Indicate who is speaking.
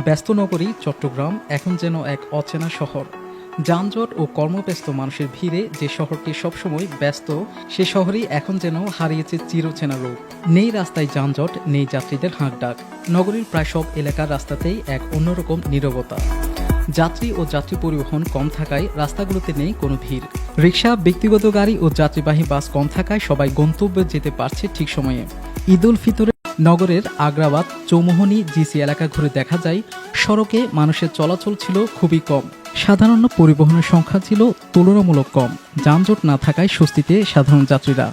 Speaker 1: ব্যস্ত নগরী চট্টগ্রাম এখন যেন এক অচেনা শহর। যানজট ও কর্মব্যস্ত মানুষের ভিড়ে যে শহরটি সবসময় ব্যস্ত, সে শহরই এখন যেন হারিয়েছে চিরচেনা রূপ। নেই রাস্তায় যানজট, নেই যাত্রীদের হাঁকডাক। নগরীর প্রায় সব এলাকার রাস্তাতেই এক অন্যরকম নীরবতা। যাত্রী ও যাত্রী পরিবহন কম থাকায় রাস্তাগুলোতে নেই কোনো ভিড়। রিকশা, ব্যক্তিগত গাড়ি ও যাত্রীবাহী বাস কম থাকায় সবাই গন্তব্যে যেতে পারছে ঠিক সময়ে। ঈদ উল ফিতরে নগরের আগ্রাবাদ, চৌমুহনী, জিসি এলাকা ঘুরে দেখা যায় সড়কে মানুষের চলাচল ছিল খুবই কম। সাধারণ পরিবহনের সংখ্যা ছিল তুলনামূলক কম। যানজট না থাকায় স্বস্তিতে সাধারণ যাত্রীরা।